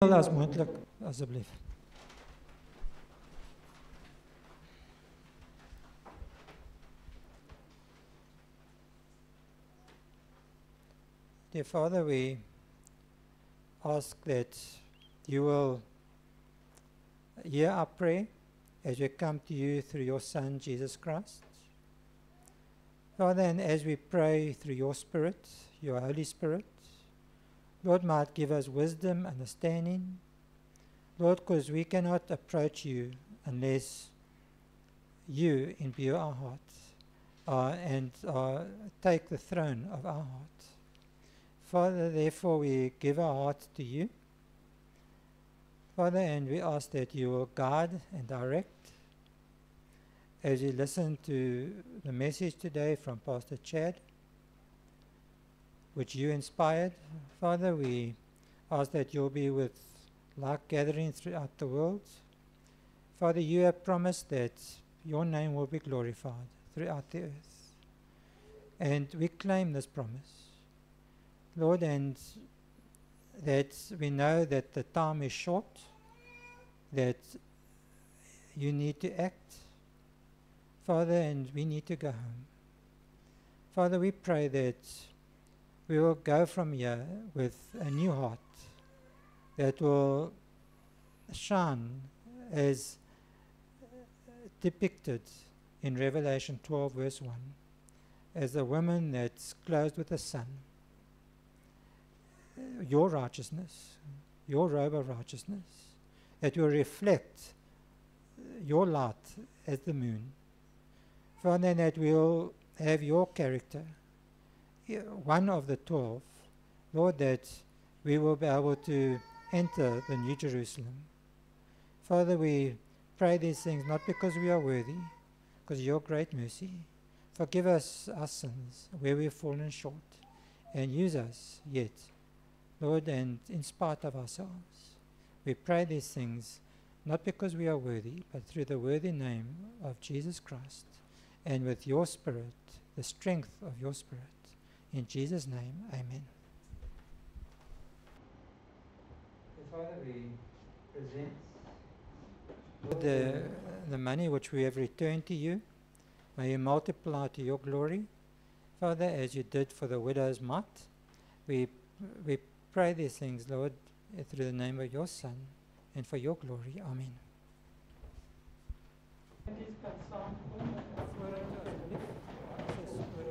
As moontlik asseblief. Dear Father, we ask that you will hear our prayer as we come to you through your Son, Jesus Christ. Father, and as we pray through your Spirit, your Holy Spirit, Lord, might give us wisdom, understanding. Lord, because we cannot approach you unless you imbue our heart and take the throne of our heart. Father, therefore we give our heart to you. Father, and we ask that you will guide and direct as you listen to the message today from Pastor Chad, which you inspired. Father, we ask that you'll be with like gathering throughout the world. Father, you have promised that your name will be glorified throughout the earth. And we claim this promise, Lord, and that we know that the time is short, that you need to act, Father, and we need to go home. Father, we pray that we will go from here with a new heart that will shine as depicted in Revelation 12 verse 1 as a woman that's clothed with the sun, your righteousness, your robe of righteousness, that will reflect your light as the moon. Father, that we'll have your character, one of the 12, Lord, that we will be able to enter the New Jerusalem. Father, we pray these things not because we are worthy, because of your great mercy. Forgive us our sins where we've fallen short, and use us yet, Lord, and in spite of ourselves. We pray these things not because we are worthy, but through the worthy name of Jesus Christ, and with your Spirit, the strength of your Spirit. In Jesus' name, amen. Father, we present the money which we have returned to you. May you multiply to your glory, Father, as you did for the widow's mite. We pray these things, Lord, through the name of your Son, and for your glory. Amen.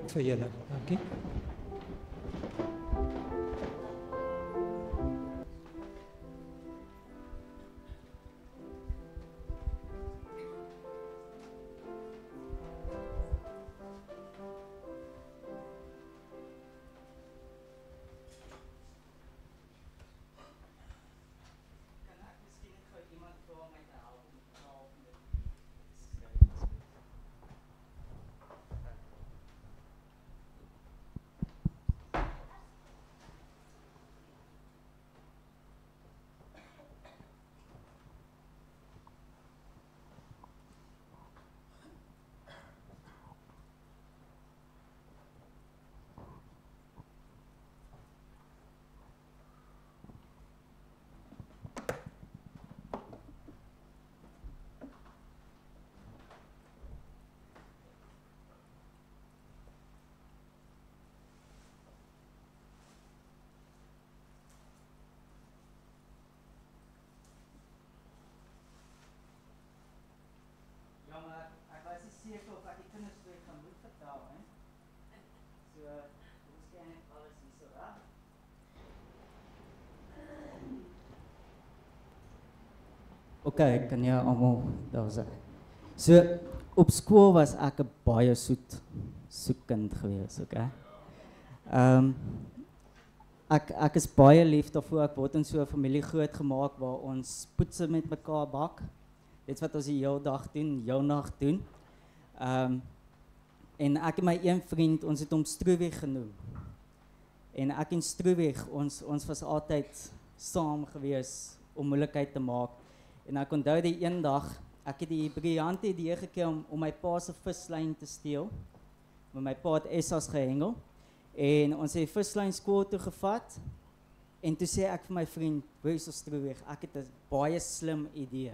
For you, okay? Ek was nie seker of ek die kinders weer kan moet vertel, hè. So, ons ken alles hier so, hè. Okay, ek kan jou almal daar sê. So, op skool was ek 'n baie soet kind gewees, okay? Ek is baie lief daarvoor. Ek word in so 'n familie groot gemaak waar ons poetse met mekaar bak. Dit wat ons die hele dag doen, jou nag doen. En ek en my een vriend, ons het hom Stroeweg genoem. En ek en Stroeweg, ons was altyd saam gewees om moeilikheid te maak. En ek onthou die een dag, ek het die briljante idee gekry om my pa se vislyn te steel. Want my pa het Essas gehengel. En ons het die vislyn skool toe gevat. En toe sê ek vir my vriend, Bruce Ostroweg, ek het 'n baie slim idee.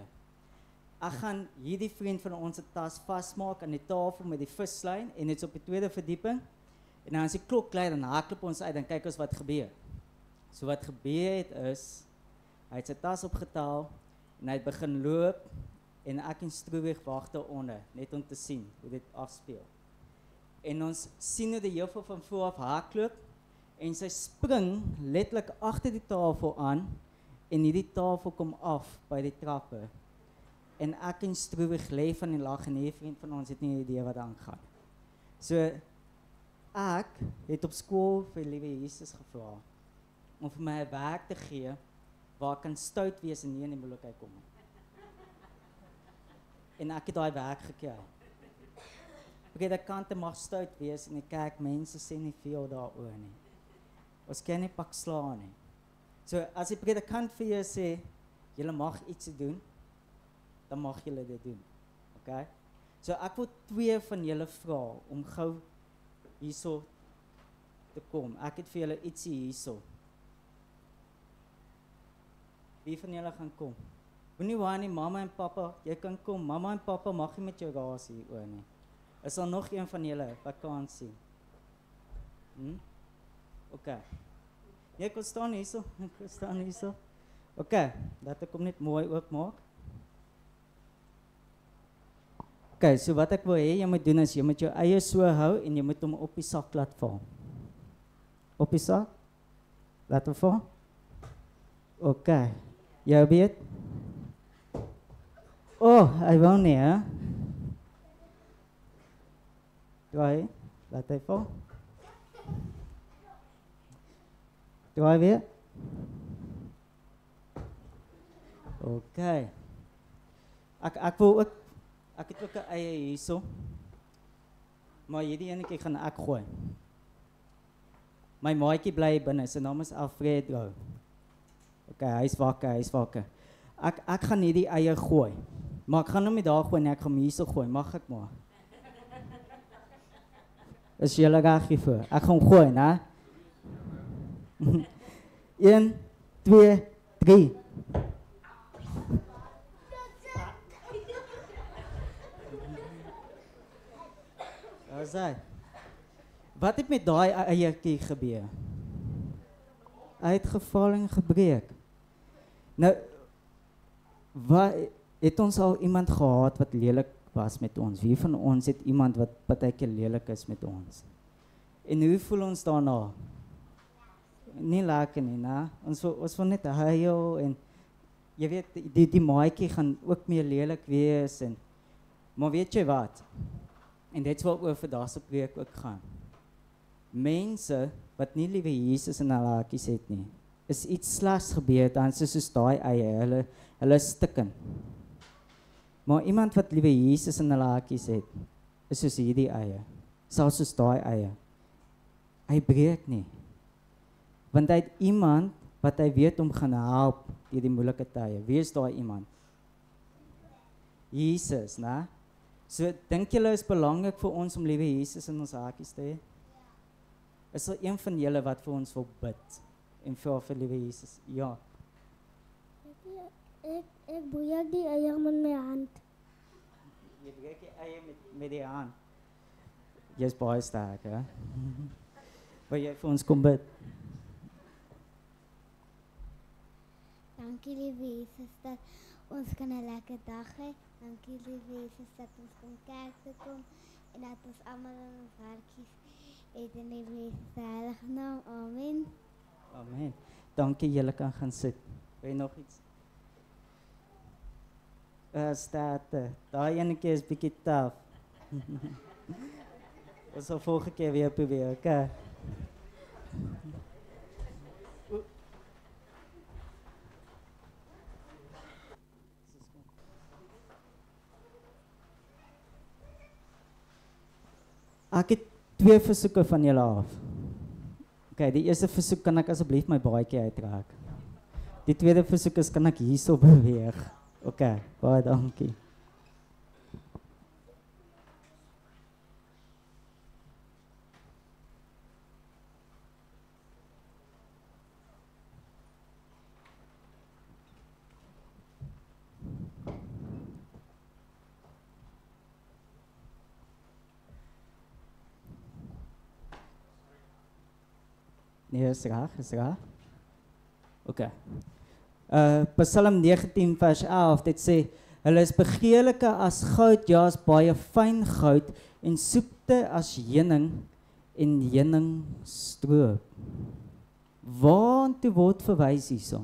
Ek gaan hierdie vriend van ons se tas vasmaak aan die tafel met die vislyn en dit's op die tweede verdieping. En dan as die klok lui dan hardloop ons uit en kyk ons wat gebeur. So wat gebeur het is, hy het sy tas opgetel en hy het begin loop en ek en Stroeweg wag daaronder net om te sien hoe dit afspeel. En ons sien hoe die juffrou van voor af hardloop en sy spring letterlik agter die tafel aan en hierdie tafel kom af by die trappe. En ek en Stroeweg lê van die lag en hierdie vriend van ons het nie 'n idee wat aangaan. So ek het op skool vir liewe Jesus gevra om vir my 'n werk te gee waar ek kan stout wees en nie in die moeilikheid kom nie. En ek het daai werk gekry. Predikante mag stout wees en die kerk mense sê nie veel daaroor nie. Ons kan nie pak slaan nie. So as die predikant vir jou sê, julle mag iets doen, dan mag julle dit doen. Okay? So ek wil 2 van julle vra om gou hierso te kom. Ek het vir julle ietsie hierso. Wie van julle gaan kom? Moenie waar nie, mamma en pappa, jy kan kom. Mamma en pappa mag nie met jou raas hier oor nie. Is daar nog een van julle wat kan sien? Okay. Jy kan staan hierso. Ek staan hierso. Okay, laat ek hom net mooi oopmaak. Okay, so wat ek wil hê jy moet doen is jy moet jou eie so hou en jy moet hom op die sak laat val. Op die sak? Laat hom val. Okay. Jou beurt. Oh, hy wou nie, hè? Draai, laat hy val. Draai weer. Okay. Ek wil ook, ek het ook 'n eie hierso. Maar hierdie enetjie gaan ek gooi. My maatjie bly binne, sy naam is Alfredo. Okay, hy's wakker. Ek gaan hierdie eie gooi. Maar ek gaan hom nie daar gooi nie, ek gaan hom hierso gooi. Mag ek maar? Is julle reg hiervoor? Ek gaan gooi, né? 1, 2, 3. Wat het met daai eiertjie gebeur? Hy het geval en gebreek. Nou, het ons al iemand gehad wat lelik was met ons? Wie van ons het iemand wat partykeer lelik is met ons? En hoe voel ons daarna? Nie lekker nie, né? Ons wil net huil en jy weet, die maatjie gaan ook meer lelik wees en maar weet jy wat? En dit is waaroor vandag se preek ook gaan. Mense wat nie liewe Jesus in hulle hartjies het nie, is iets slegs gebeur dan soos daai eie, hulle stikken. Maar iemand wat liewe Jesus in hulle hartjies het, is soos hierdie eie, selfs soos daai eie. Hy breek nie. Want hy het iemand wat hy weet om gaan help deur die moeilike tye. Wie is daai iemand? Jesus, né? So dink julle is belangrik vir ons om liewe Jesus in ons hartjies te hê? Is daar een van julle wat vir ons wil bid en vir liewe Jesus? Ja. Ek breek die eier met my hand. Jy breek die eier met die hand. Jy's baie sterk, hè? Wil jy vir ons kom bid? Dankie liewe Jesus dat ons kan 'n lekker dag hê. Dankie liewe Jesus dat ons kon kerk toe kom en dat ons almal in ons hartjies het in liewe Jesus se heilige naam. Amen. Amen. Dankie, julle kan gaan sit. Wil jy nog iets? Daai enetjie is bietjie taaf. Ons sal volgende keer weer probeer, okay? Ek het 2 versoeke van julle af. Okay, die eerste versoek kan ek asseblief my baadjie uittrek. Die tweede versoek is kan ek hierso beweeg. Okay, baie dankie. Nee, is reg. Okay. Psalm 19 vers 11, dit sê, hulle is begeerliker as goud, ja, as baie fyn goud, en soepte as heuning en heuningstroop. Waartoe word verwys hierso?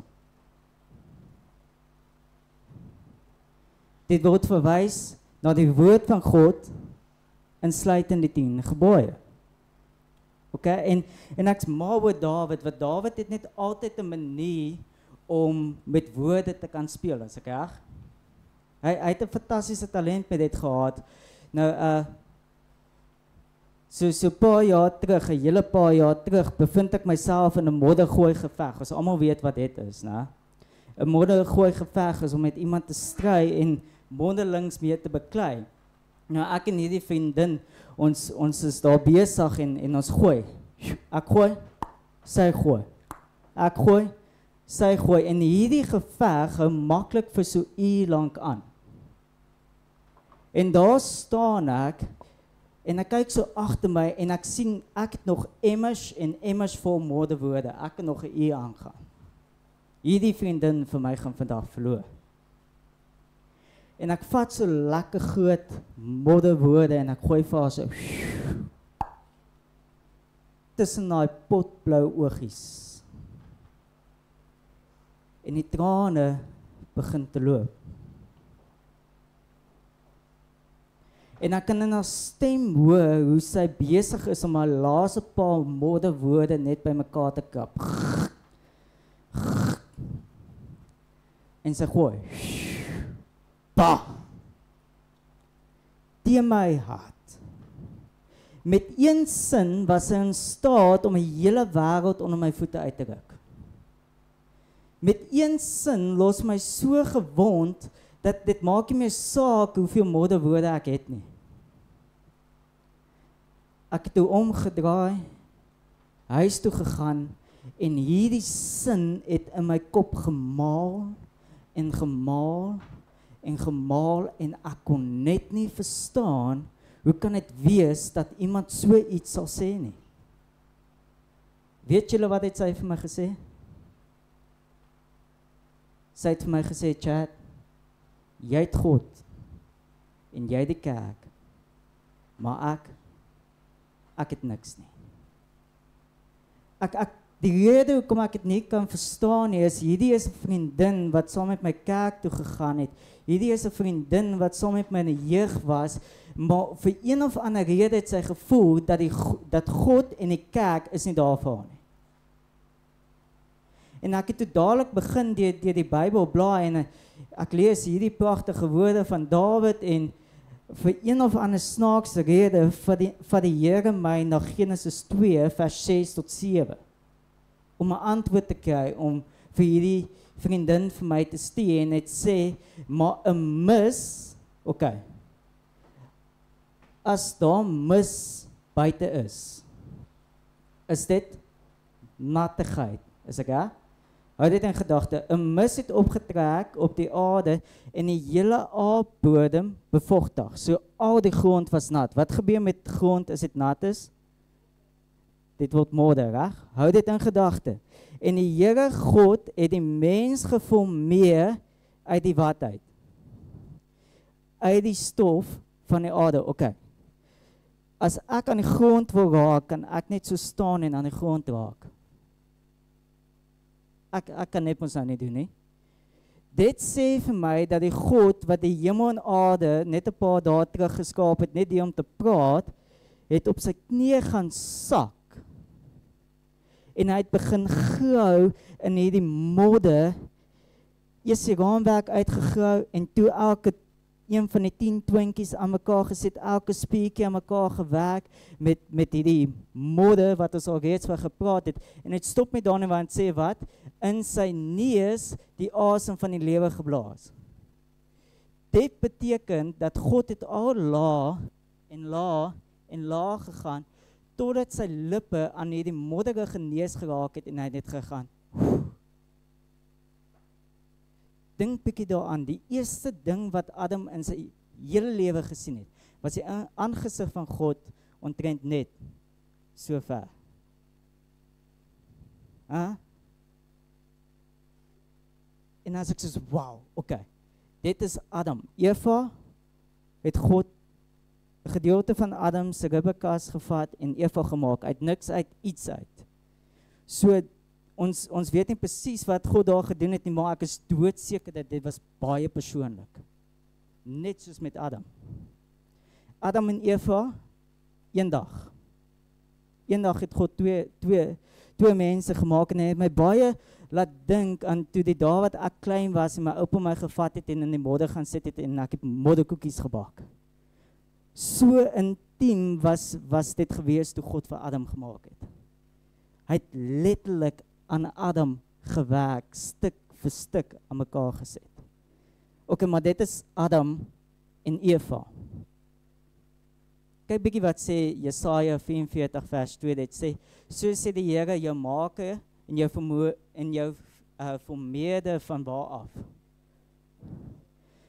Dit word verwys na die woord van God, insluitend die 10 gebooie. Okay, en ek's mal oor Dawid, want Dawid het net altyd 'n manier om met woorde te kan speel, as ek reg. Hy het 'n fantastiese talent met dit gehad. Nou, so paar jaar terug, 'n hele paar jaar terug, bevind ek myself in 'n moddergooi geveg. Ons almal weet wat dit is, né? 'n Moddergooi geveg is om met iemand te stry en mondelings mee te beklei. Nou, ek en hierdie vriendin, ons is daar besig en ons gooi. Ek gooi, sy gooi. Ek gooi, sy gooi. En hierdie geveg hou maklik vir so uur lank aan. En daar staan ek, en ek kyk so agter my, en ek sien, ek het nog emmers en emmers vol modderwoorde. Ek kan nog 'n uur aangaan. Hierdie vriendin vir my gaan vandag verloor. En ek vat so lekker groot modderwoorde en ek gooi vir haar so tussen daai potblou oogies. En die trane begin te loop. En ek kan in haar stem hoor hoe sy besig is om haar laaste paar modderwoorde net bymekaar te kap. En sy gooi. Bah! Teen my hart. Met een sin was sy in staat om 'n hele wêreld onder my voete uit te ruk. Met een sin los my so gewond, dat dit maak nie meer saak hoeveel modderwoorde ek het nie. Ek het toe omgedraai, huis toe gegaan, en hierdie sin het in my kop gemaal, en gemaal, en ek kon net nie verstaan, hoe kan dit wees dat iemand so iets sal sê nie? Weet julle wat het sy vir my gesê? Sy het vir my gesê, Chad, jy het God, en jy die kerk, maar ek het niks nie. Die rede hoekom ek dit nie kan verstaan nie, is hierdie is 'n vriendin wat saam met my kerk toe gegaan het. Hierdie is 'n vriendin wat saam met my in die jeug was, maar vir een of ander rede het sy gevoel dat God en die kerk is nie daar vir haar nie. En ek het toe dadelik begin deur die Bybel blaai en ek lees hierdie pragtige woorde van Dawid en vir een of ander snaakse rede vat die Here my na Genesis 2 vers 6 tot 7 om 'n antwoord te kry om vir hierdie vriendin vir my te stuur en het sê, maar 'n mis, okay, as daar mis buite is dit nattigheid, is ek reg? Hou dit in gedagte, 'n mis het opgetrek op die aarde en die hele aardbodem bevochtig, so al die grond was nat. Wat gebeur met grond as dit nat is? Dit word modder, reg? Hou dit in gedagte. En die Here God het die mens geformeer uit die wat uit? Uit die stof van die aarde, okay. As ek aan die grond wil raak, kan ek net so staan en aan die grond raak. Ek kan net ons nou nie doen nie. Dit sê vir my dat die God wat die hemel en aarde net 'n paar dae terug geskaap het, net die om te praat, het op sy knieë gaan sak. En hy het begin grou in hierdie modder, eers die raamwerk uitgegrou en toe elke een van die 10 twinkies aan mekaar gesit, elke spiekie aan mekaar gewerk met hierdie modder wat ons al reeds van gepraat het. En het stop met daarin want sê wat? In sy neus die asem van die lewe geblaas. Dit beteken dat God het al laag en laag gegaan, totdat sy lippe aan hierdie modderige neus geraak het en hy het net gegaan. Dink bietjie daaraan, die eerste ding wat Adam in sy hele lewe gesien het, was die aangesig van God omtrent net so ver. En as ek soos, wow, okay, dit is Adam. Eva het God 'n gedeelte van Adam se ribbekas gevat en Eva gemaak, uit niks uit iets uit. So, ons weet nie presies wat God daar gedoen het nie, maar ek is doodseker dat dit was baie persoonlik. Net soos met Adam. Adam en Eva, eendag het God twee mense gemaak en hy het my baie laat dink aan toe die dae wat ek klein was en my oupa my gevat het en in die modder gaan sit het en ek het modderkoekies gebak. So intiem was dit gewees toe God vir Adam gemaak het. Hy het letterlik aan Adam gewerk, stuk vir stuk aan mekaar gesit. Okay, maar dit is Adam en Eva. Kyk bietjie wat sê Jesaja 44 vers 2, dit sê, so sê die Here jou maker en jou vermoë en jou vermeerder van waar af?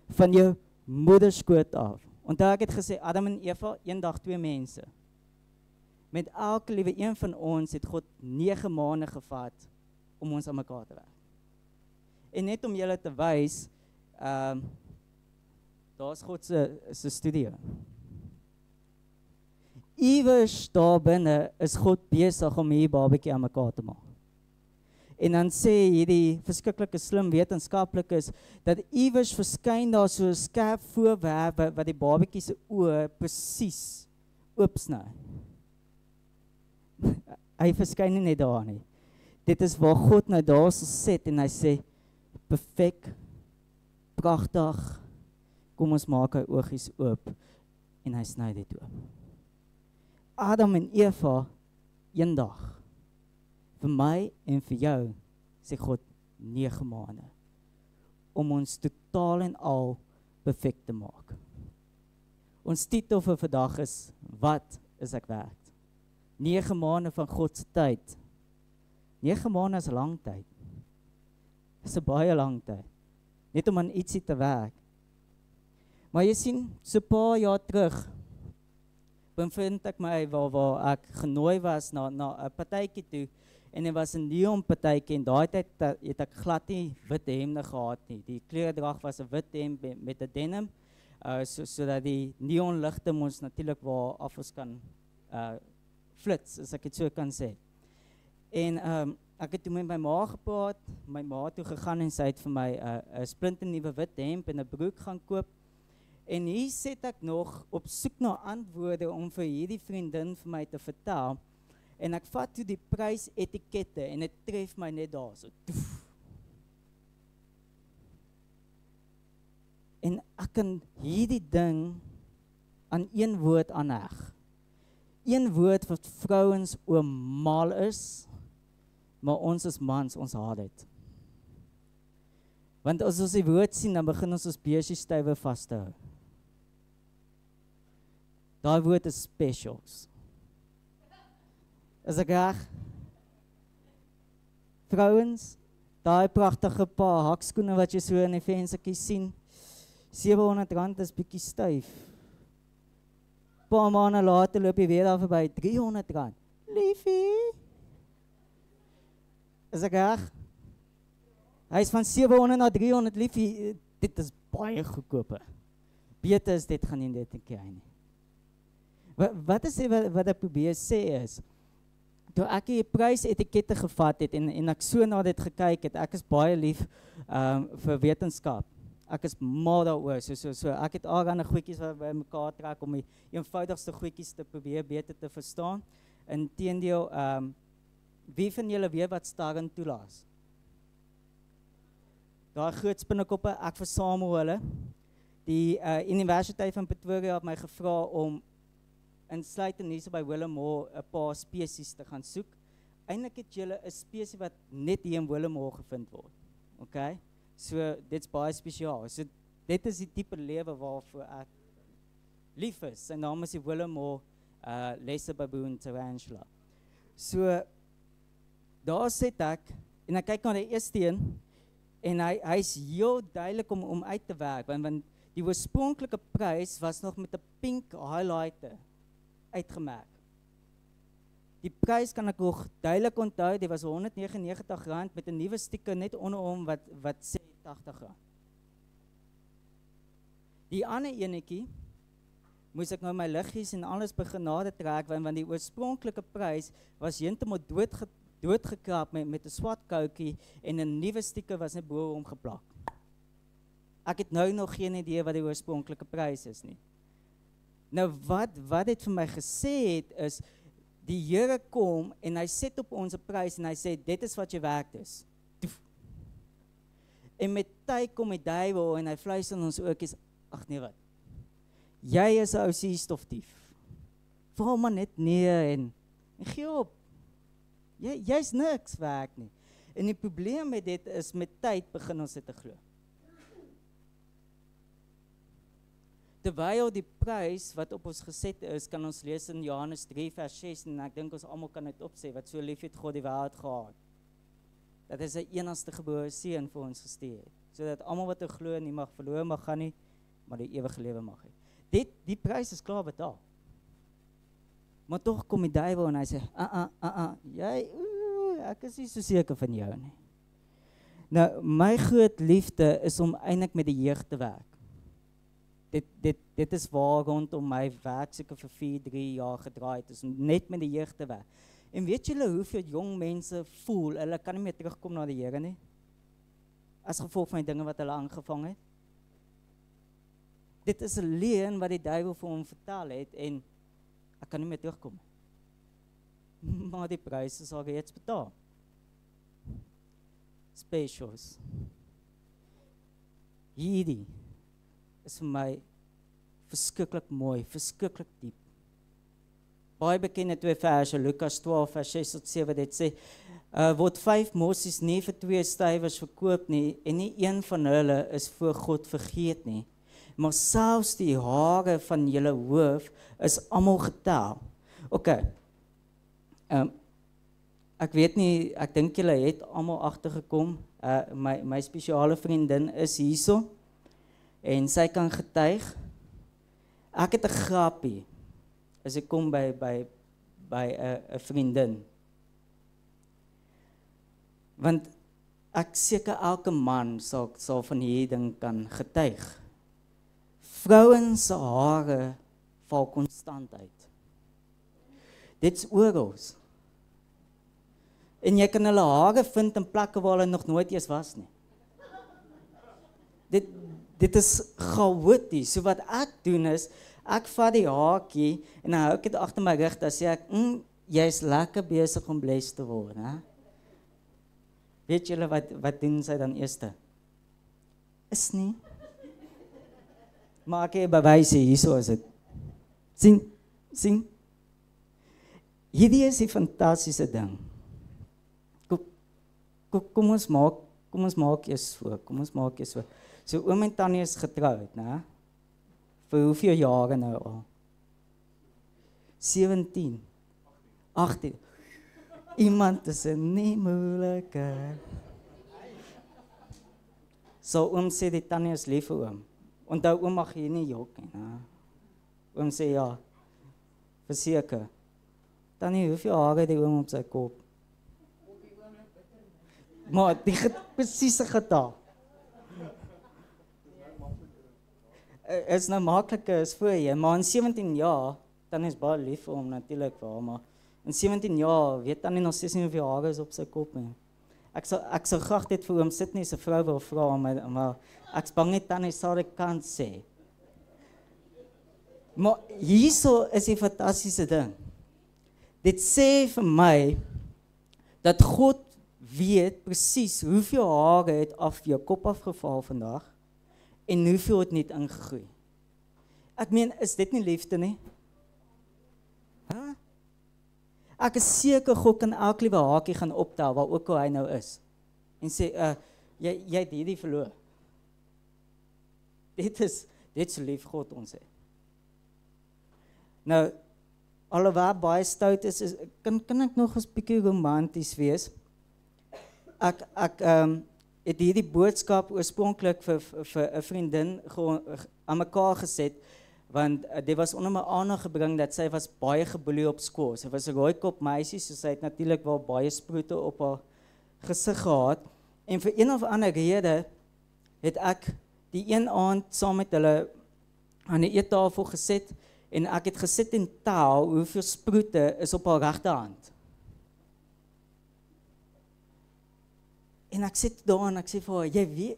Van jou moederskoot af. Onthou ek het gesê Adam en Eva, eendag twee mense. Met elke liewe een van ons het God 9 maande gevat om ons aan mekaar te werk. En net om julle te wys, daar's God se studio. Iewers daar binne is God besig om hierdie babatjie aan mekaar te maak. En dan sê hierdie verskriklike slim wetenskaplikes dat iewers verskyn daar so 'n skerp voorwerp wat die babatjie se oë presies oopsny. Hy verskyn nie net daar nie. Dit is waar God nou daar sit en hy sê, perfek, pragtig, kom ons maak hy oogies oop en hy sny dit oop. Adam en Eva, eendag, vir my en vir jou, sê God 9 maande, om ons totaal en al perfek te maak. Ons titel vir vandag is, wat is ek werd? 9 maande van God se tyd. 9 maande is 'n lang tyd. Dis 'n baie lang tyd. Net om aan ietsie te werk. Maar jy sien, so 'n paar jaar terug, bevind ek my waar ek genooi was na 'n partytjie toe, en dit was 'n neon partytjie, en daai tyd het ek glad nie wit hemde gehad nie. Die kleredrag was 'n wit hemp met 'n denim, sodat die neonligte ons natuurlik waar af ons kan flits, as ek dit so kan sê. En ek het toe met my ma gepraat, my ma toe gegaan en sy het vir my 'n splinternuwe wit hemp en 'n broek gaan koop. En hier sit ek nog op soek na antwoorde om vir hierdie vriendin vir my te vertel. En ek vat toe die prysetikette en dit tref my net daar so. En ek kan hierdie ding aan een woord aanheg. Een woord wat vrouens oormal is, maar ons as mans, ons haat dit. Want as ons die woord sien, dan begin ons beursie stywe vas te hou. Daai woord is specials. Is ek reg? Vrouens, daai pragtige paar hakskoene wat jy so in die venstertjie sien, R700 is bietjie styf. Paar maande later loop jy weer daar verby, R300. Liefie. Is ek reg? Hy is van 700 na 300, liefie, dit is baie goedkoper. Beter is dit gaan nie dit ek kry nie. Wat is wat ek probeer sê is, toe ek die prysetikette gevat het en ek so na dit gekyk het, ek is baie lief vir wetenskap. Ek is mal daaroor, so ek het allerlei goedjies wat by mekaar trek om die eenvoudigste goedjies te probeer beter te verstaan. Inteendeel, wie van julle weet wat staring toelaat? Daai groot spinnekoppe, ek versamel hulle. Die Universiteit van Pretoria het my gevra om insluitend hier by Willemore 'n paar spesies te gaan soek. Eintlik het julle 'n spesie wat net hier in Willemore gevind word. Okay? So dit's baie spesiaal. So dit is die tipe lewe waarvoor ek lief is. Sy naam is die Willemore Lesser Baboon Tarantula. So daar sit ek en ek kyk na die eerste een en hy's heel duidelik om uit te werk want die oorspronklike prys was nog met 'n pink highlighter uitgemerk. Die prys kan ek nog duidelik onthou, dit was R199 met 'n nuwe sticker net onderom wat sê R80. Die ander enetjie moes ek nou my liggies en alles begin nader trek, want die oorspronklike prys was heeltemal doodgekrap met 'n swart koutjie en 'n nuwe sticker was net bo hom geplak. Ek het nou nog geen idee wat die oorspronklike prys is nie. Nou wat dit vir my gesê het is, die Here kom en hy set op ons 'n prys en hy sê, dit is wat jy werd is. En met tyd kom die duiwel en hy fluister in ons ookies, ag nee wat, jy is 'n ou suurstofdief. Val maar net neer en gee op. Jy's niks werk nie. En die probleem met dit is, met tyd begin ons dit te glo. Terwyl die prys wat op ons geset is, kan ons lees in Johannes 3 vers 6 en ek dink ons almal kan dit opsê, wat so lief het God die wêreld gehad, dat hy sy enigste gebore seun vir ons gestuur het, sodat almal wat glo nie mag verlore mag gaan nie, maar die ewige lewe mag hê. Die prys is klaar betaal. Maar tog kom die duiwel en hy sê, ek is nie so seker van jou nie. Nou, my groot liefde is om eintlik met die jeug te werk. Dit is waar rondom my werk seker vir 4-3 jaar gedraai het, is om net met die jeug te werk. En weet julle hoeveel jong mense voel, hulle kan nie meer terugkom na die Here nie, as gevolg van die dinge wat hulle aangevang het? Dit is 'n leuen wat die duiwel vir hom vertel het, en ek kan nie meer terugkom. Maar die prys is al reeds betaal. Specials. Hierdie is vir my verskriklik mooi, verskriklik diep. Baie bekende 2 verse, Lukas 12 vers 6-7, dit sê, word 5 mossies nie vir 2 stywers verkoop nie, en nie een van hulle is voor God vergeet nie. Maar selfs die hare van julle hoof is almal getel. Okay. Ek weet nie, ek dink julle het almal agtergekom. My spesiale vriendin is hierso en sy kan getuig. Ek het 'n grappie as ek kom by 'n vriendin. Want ek seker elke man sal van hierdie ding kan getuig. Vrouens se hare val konstant uit. Dit's oral. En jy kan hulle hare vind in plekke waar hulle nog nooit eens was nie. Dit is chaoties. So wat ek doen is, ek vat die haartjie en dan hou ek dit agter my rug, dan sê ek, jy's lekker besig om bless te word, hè? Weet julle wat doen sy dan eerste? Is nie. Maar ek het bewyse, hierso is dit. Sien? Hierdie is die fantastiese ding. Kom ons maak eers so. So oom en tannie is getroud, né? Vir hoeveel jare nou al? 17. 18. Iemand is nie moeilike. So oom sê die tannie is lief vir oom. Onthou oom mag hier nie jok nie, né? Oom sê ja. Verseker. Tannie, hoeveel hare het die oom op sy kop? Maar die presiese getal. Is nou makliker as voor jy, maar in 17 jaar, dan is baie lief vir hom natuurlik vir hom, maar in 17 jaar weet dan nie nog steeds nie hoeveel hare is op sy kop nie. Ek sal graag dit vir hom sit nie, sy vrou wil vra, maar ek bang net dan hy sal dit kan sê. Maar hierso is die fantastiese ding. Dit sê vir my dat God weet presies hoeveel hare het af jou kop afgeval vandag en hoeveel het net ingegroei. Ek meen, is dit nie liefde nie? Huh? Ek is seker God kan elke liewe haartjie gaan optel waar ook al hy nou is. En sê, jy het hierdie verloor. Dit is lief God ons het. Nou, alhoewel baie stout is, kan ek nog 'n bietjie romanties wees? Ek het hierdie boodskap oorspronklik vir 'n vriendin aan mekaar geset, Want dit was onder my aandag gebring dat sy was baie geboelie op skool. Sy was 'n rooikop meisie, so sy het natuurlik wel baie sproete op haar gesig gehad. En vir een of ander rede het ek die een aand saam met hulle aan die eettafel gesit en ek het gesit en tel hoeveel sproete is op haar regterhand. En ek sit daar en ek sê vir haar,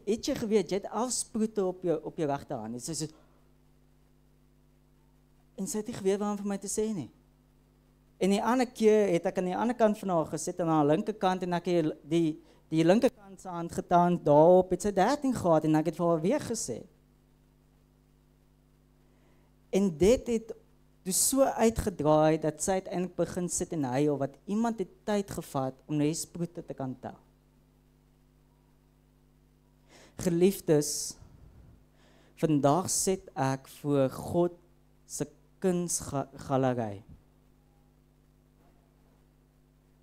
het jy geweet, jy het 11 sproete op jou regterhand. En sy sê, en sy het nie geweet waarom vir my te sê nie. En die ander keer het ek aan die ander kant van haar gesit, aan haar linkerkant, en ek het die linkerkant se hand getaan, daarop het sy 13 gehad, en ek het vir haar weer gesê. En dit het dus so uitgedraai, dat sy uiteindelik begin sit en huil, wat iemand het tyd gevat, om die sproete te kan tel. Geliefdes, vandag sit ek voor God se kunsgalery.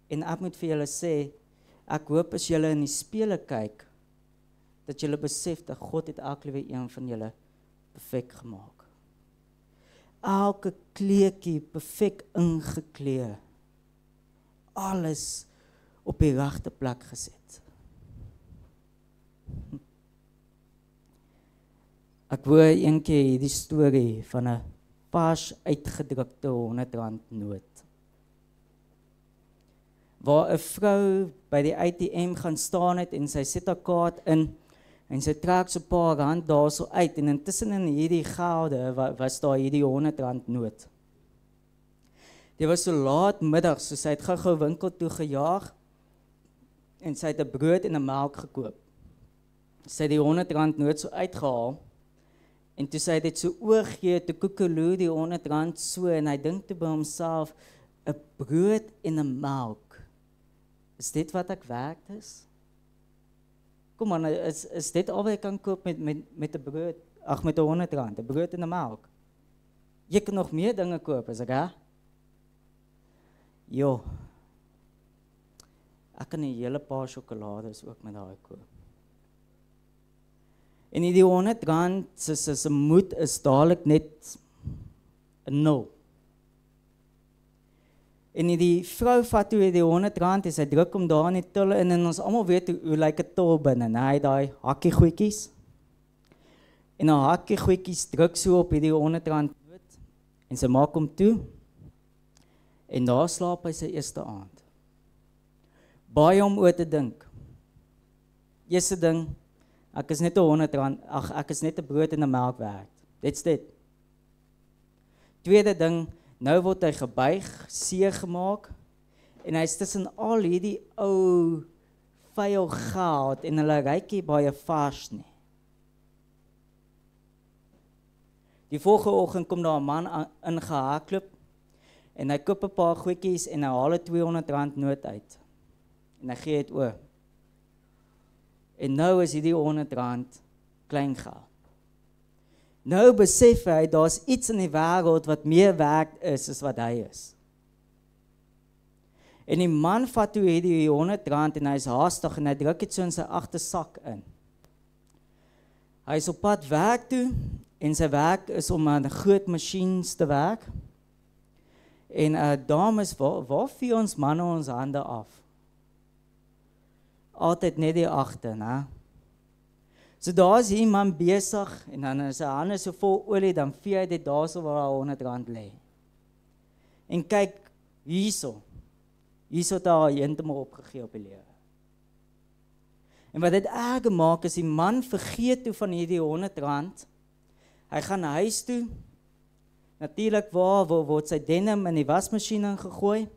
En ek moet vir julle sê, ek hoop as julle in die spieële kyk, dat julle besef dat God het elke een van julle perfek gemaak. Elke kleedjie perfek ingeklee. Alles op die regte plek gesit. Ek hoor een keer hierdie storie van 'n pas uitgedrukte R100 noot. Waar 'n vrou by die ATM gaan staan het en sy sit haar kaart in en sy trek so 'n paar rand daarso uit en intussen in hierdie gelde was daar hierdie R100 noot. Dit was so laat middag, so sy het gou-gou winkel toe gejaag en sy het 'n brood en 'n melk gekoop. Sy het die R100 noot so uitgehaal en toe sy dit so oorgee, toe koekeloe die R100 so en hy dink toe by homself, 'n brood en 'n melk. Is dit wat ek werd is? Kom aan, is dit al wat ek kan koop met 'n brood, met R100, 'n brood en 'n melk? Jy kan nog meer dinge koop, is ek hè? Jo, ek kan 'n hele paar sjokolades ook met daai koop. En die R100 se moed is dadelik net 'n 0. En die vrou vat toe die R100 en sy druk hom daar in die til in en ons almal weet hoe lyk 'n til binne, hy daai hakkie goedjies. En haar hakkie goedjies druk so op hierdie R100 noot en sy maak hom toe. En daar slaap hy sy eerste aand. Baie om oor te dink. Eerste ding, ek is net R100, ek is net 'n brood en 'n melk werd. Dit's dit. Tweede ding, nou word hy gebuig, seer gemaak en hy's tussen al hierdie ou vuil geld en hulle ryk nie baie vars nie. Die volgende oggend kom daar 'n man ingehardloop en hy koop 'n paar goedjies en hy haal 'n R200 noot uit. En hy gee dit oor. En nou is hierdie R100 klein geld. Nou besef hy, daar's iets in die wêreld wat meer werd is as wat hy is. En die man vat toe hierdie R100 en hy is haastig en hy druk dit so in sy agtersak in. Hy is op pad werk toe en sy werk is om aan groot masjiens te werk. En dames, waar vee ons manne ons hande af? Altyd net die agter, né? So daar is iemand besig en dan is sy hande so vol olie, dan vee hy dit daar so waar daar R100 lê. En kyk, hierso het hy heeltemal opgegee op die lewe. En wat dit erger maak is die man vergeet toe van hierdie R100. Hy gaan na huis toe. Natuurlik waar word sy denim in die wasmasjien ingegooi.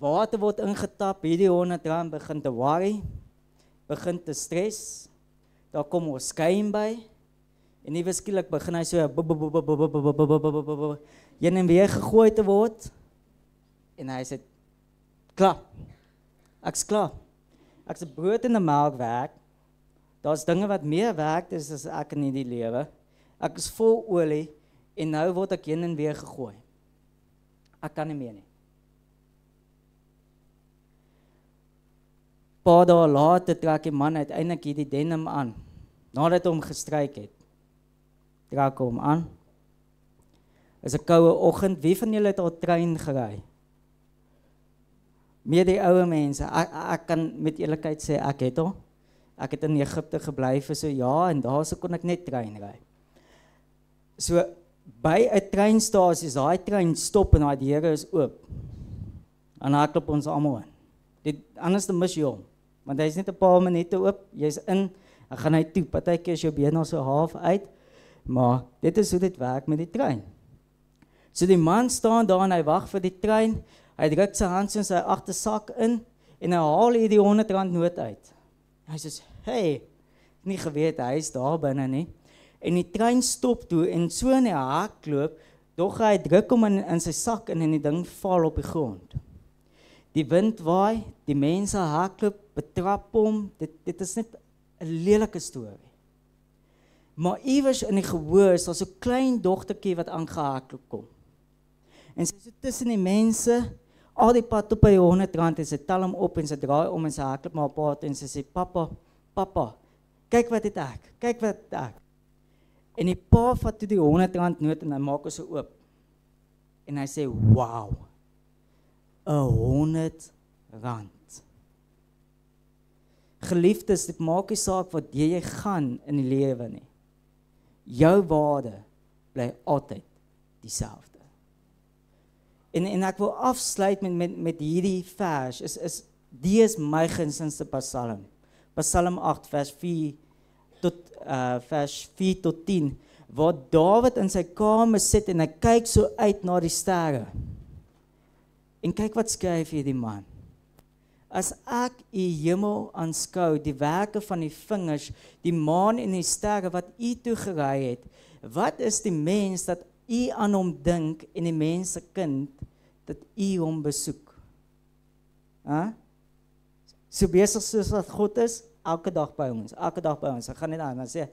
Water word ingetap, hierdie R100 begin te worry, begin te stres. Daar kom ons skuim by. En nie skielik begin hy so heen en weer gegooi te word. En hy sê, klaar. Ek's klaar. Ek's 'n brood en 'n melk werd. Daar's dinge wat meer werd is as ek in hierdie lewe. Ek is vol olie en nou word ek heen en weer gegooi. Ek kan nie meer nie. Paar dae later trek die man uiteindelik hierdie denim aan. Nadat hy hom gestryk het. Trek hom aan. Is 'n koue oggend. Wie van julle het al trein gery? Meer die ouer mense. Ek kan met eerlikheid sê ek het al. Ek het in Egipte gebly vir so ja en daar so kon ek net trein ry. So by 'n treinstasie is daai trein stop en daai deure is oop. En dan klop ons almal in. Anders dan mis jy hom. Want hy is net 'n paar minute oop, jy's in, dan gaan hy toe. Partykeer is jou been al so half uit. Maar dit is hoe dit werk met die trein. So die man staan daar en hy wag vir die trein. Hy druk sy hand in sy agtersak in en hy haal hierdie R100 noot uit. Hy sê, "Hey, nie geweet hy is daar binne nie." En die trein stop toe en so in die hardloop, dog hy druk hom in sy sak en die ding val op die grond. Die wind waai, die mense hardloop, betrap hom. Dit is net 'n lelike storie. Maar iewers in die gehoor is daar so 'n klein dogtertjie wat aangehardloop kom. En sy is so tussen die mense, al die pad op by die R100 en sy tel hom op en sy draai om en sy hardloop maar op pad en sy sê, Papa, kyk wat het ek, kyk wat het ek. En die pa vat toe die R100 noot en hy maak hom so oop. En hy sê, wow, R100. Geliefdes, dit maak nie saak wat jy gaan in die lewe nie. Jou waarde bly altyd dieselfde. En ek wil afsluit met hierdie vers, die is my gunstelinste Psalm. Psalm 8 vers 4 tot 10, waar Dawid in sy kamer sit en hy kyk so uit na die sterre. En kyk wat skryf hierdie man. As ek u hemel aanskou, die werke van die vingers, die maan en die sterre wat u toegerei het, wat is die mens dat u aan hom dink en die mens se kind dat u hom besoek? So besig soos wat God is, elke dag by ons. Ek gaan net aan en sê,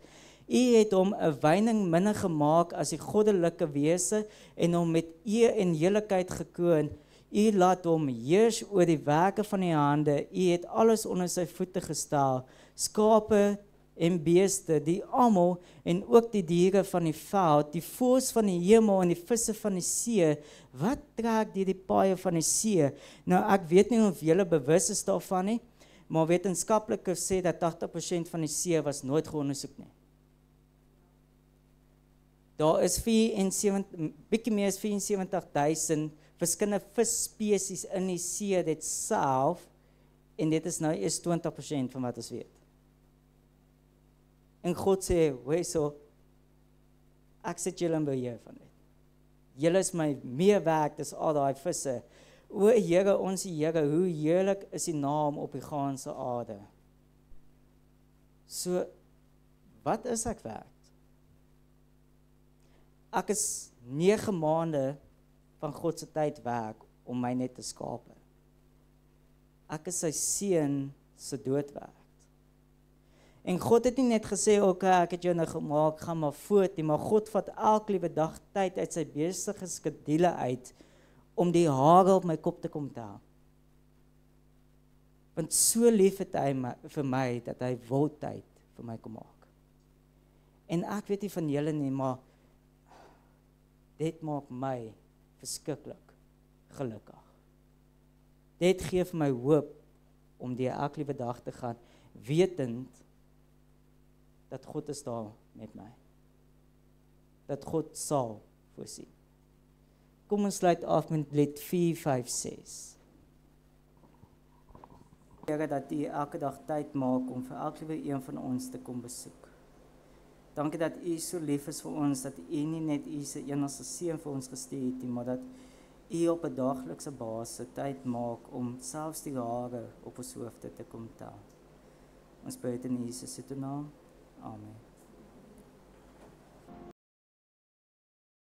u het hom 'n wyning minder gemaak as die goddelike wese en hom met eer en heerlikheid gekroon. U laat hom heers oor die werke van die hande. U het alles onder sy voete gestel. Skape en beeste, die almal en ook die diere van die veld, die voëls van die hemel en die visse van die see. Wat trek die paaie van die see? Nou ek weet nie of julle bewus is daarvan nie, maar wetenskaplikes sê dat 80% van die see was nooit geondersoek nie. Daar is bietjie meer as 74,000 verskillende visspesies in die see dit self, en dit is nou eers 20% van wat ons weet. En God sê, so, ek sit julle in beheer van dit. Julle is my meer werd as al daai visse. O Here, ons Here, hoe heerlik is die naam op die ganse aarde. So, wat is ek werd? Ek is 9 maande van God se tyd werk om my net te skape. Ek is sy seun se dood werd. En God het nie net gesê, okay, ek het jou nou gemaak, gaan maar voort nie, maar God vat elke liewe dag tyd uit sy besige skedule uit, om die hare op my kop te kom tel. Want so lief het hy vir my, dat hy wil tyd vir my kom maak. En ek weet nie van julle nie, maar dit maak my verskriklik gelukkig. Dit gee vir my hoop om die elke liewe dag te gaan, wetend dat God is daar met my. Dat God sal voorsien. Kom ons sluit af met lied 456. Here, dat U elke dag tyd maak om vir elke liewe een van ons te kom besoek. Dankie dat U so lief is vir ons, dat U nie net U se enigste seun vir ons gestuur het nie, maar dat U op 'n daaglikse basis tyd maak om selfs die hare op ons hoofde te kom tel. Ons bid in Jesus se naam. Amen.